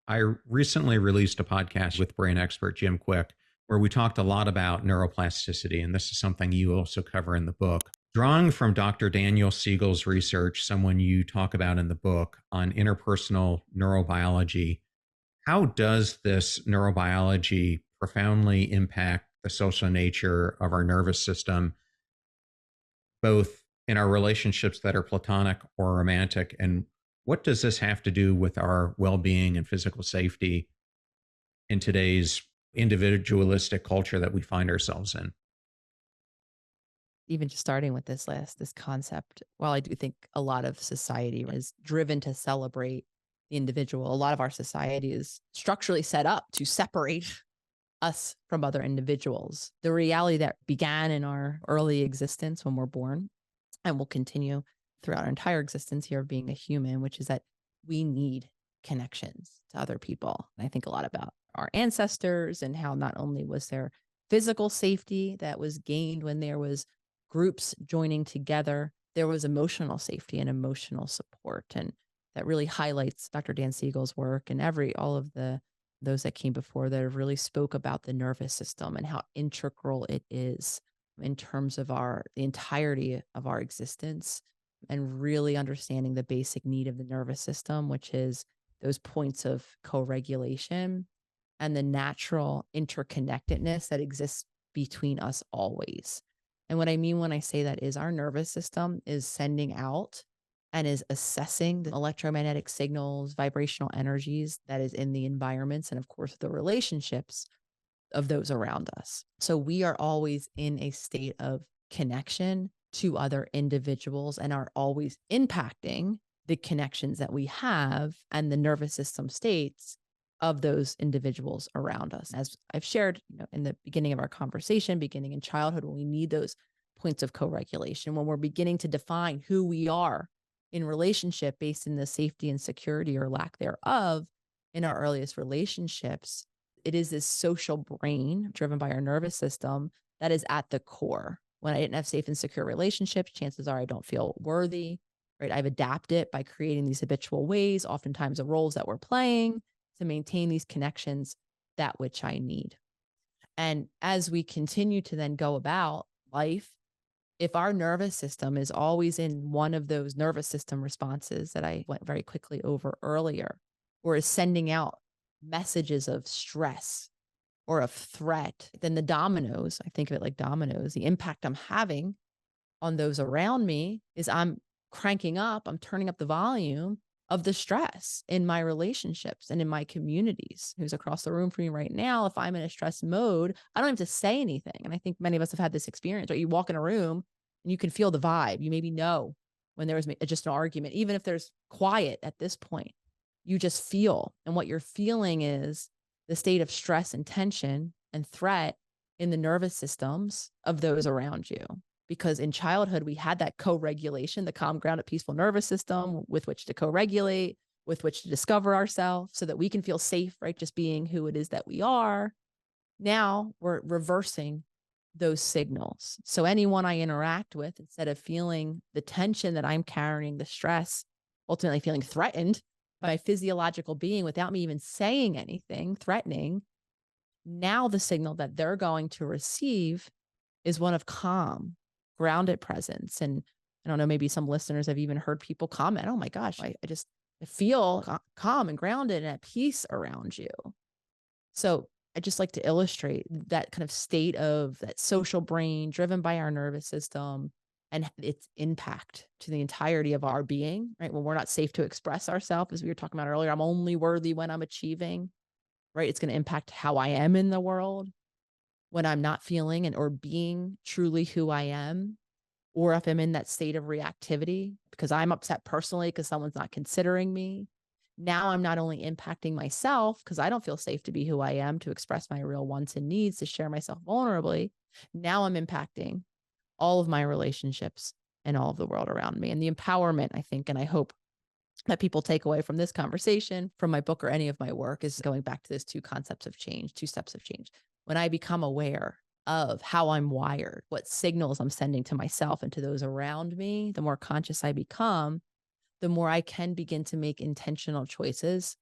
I recently released a podcast with brain expert Jim Quick, where we talked a lot about neuroplasticity. And this is something you also cover in the book. Drawing from Dr. Daniel Siegel's research, someone you talk about in the book on interpersonal neurobiology, how does this neurobiology profoundly impact the social nature of our nervous system, both in our relationships that are platonic or romantic? And what does this have to do with our well being and physical safety in today's individualistic culture that we find ourselves in? Even just starting with this concept, while I do think a lot of society is driven to celebrate the individual, a lot of our society is structurally set up to separate us from other individuals. The reality that began in our early existence when we're born and will continue throughout our entire existence here of being a human, which is that we need connections to other people. And I think a lot about our ancestors and how not only was there physical safety that was gained when there was groups joining together, there was emotional safety and emotional support. And that really highlights Dr. Dan Siegel's work and all of those that came before that have really spoke about the nervous system and how integral it is in terms of the entirety of our existence, and really understanding the basic need of the nervous system, which is those points of co-regulation and the natural interconnectedness that exists between us always. And what I mean when I say that is our nervous system is sending out and is assessing the electromagnetic signals, vibrational energies that is in the environments, and of course the relationships of those around us. So we are always in a state of connection to other individuals and are always impacting the connections that we have and the nervous system states of those individuals around us. As I've shared, in the beginning of our conversation, beginning in childhood, when we need those points of co-regulation, when we're beginning to define who we are in relationship based in the safety and security or lack thereof in our earliest relationships, it is this social brain driven by our nervous system that is at the core. When I didn't have safe and secure relationships, chances are I don't feel worthy, right? I've adapted by creating these habitual ways, oftentimes the roles that we're playing to maintain these connections, that which I need. And as we continue to then go about life, if our nervous system is always in one of those nervous system responses that I went very quickly over earlier, or is sending out messages of stress or of threat, then the dominoes, I think of it like dominoes, the impact I'm having on those around me is I'm cranking up, I'm turning up the volume of the stress in my relationships and in my communities. Who's across the room from me right now, if I'm in a stress mode, I don't have to say anything. And I think many of us have had this experience, right? You walk in a room and you can feel the vibe. You maybe know when there was just an argument, even if there's quiet at this point, you just feel. And what you're feeling is the state of stress and tension and threat in the nervous systems of those around you. Because in childhood, we had that co-regulation, the calm, grounded, peaceful nervous system with which to co-regulate, with which to discover ourselves so that we can feel safe, right? Just being who it is that we are. Now we're reversing those signals. So anyone I interact with, instead of feeling the tension that I'm carrying, the stress, ultimately feeling threatened by my physiological being without me even saying anything threatening, now the signal that they're going to receive is one of calm, grounded presence. And I don't know, maybe some listeners have even heard people comment, oh my gosh, I feel calm and grounded and at peace around you. So I just like to illustrate that kind of state of that social brain driven by our nervous system and its impact to the entirety of our being, right? When we're not safe to express ourselves, as we were talking about earlier, I'm only worthy when I'm achieving, right? It's going to impact how I am in the world when I'm not feeling or being truly who I am, or if I'm in that state of reactivity because I'm upset personally because someone's not considering me. Now I'm not only impacting myself because I don't feel safe to be who I am, to express my real wants and needs, to share myself vulnerably. Now I'm impacting all of my relationships and all of the world around me. And the empowerment, I think, and I hope that people take away from this conversation, from my book or any of my work, is going back to those two concepts of change, two steps of change. When I become aware of how I'm wired, what signals I'm sending to myself and to those around me, the more conscious I become, the more I can begin to make intentional choices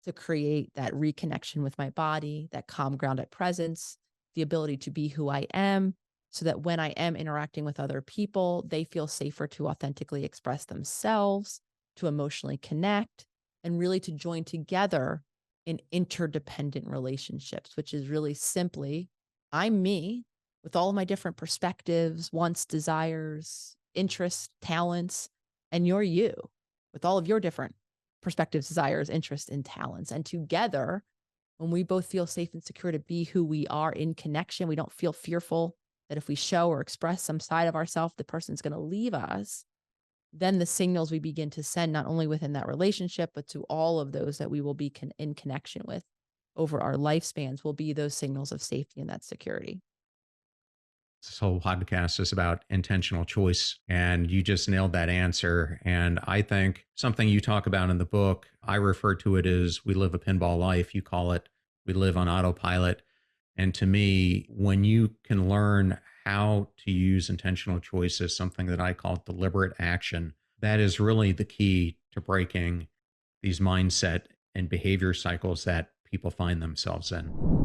to create that reconnection with my body, that calm, grounded presence, the ability to be who I am, so that when I am interacting with other people, they feel safer to authentically express themselves, to emotionally connect, and really to join together in interdependent relationships, which is really simply I'm me with all of my different perspectives, wants, desires, interests, talents, and you're you with all of your different perspectives, desires, interests, and talents. And together, when we both feel safe and secure to be who we are in connection, we don't feel fearful that if we show or express some side of ourselves, the person's going to leave us. Then the signals we begin to send, not only within that relationship, but to all of those that we will be in connection with over our lifespans, will be those signals of safety and that security. This whole podcast is about intentional choice, and you just nailed that answer. And I think something you talk about in the book, I refer to it as we live a pinball life. You call it we live on autopilot. And to me, when you can learn how to use intentional choice as something that I call deliberate action, that is really the key to breaking these mindset and behavior cycles that people find themselves in.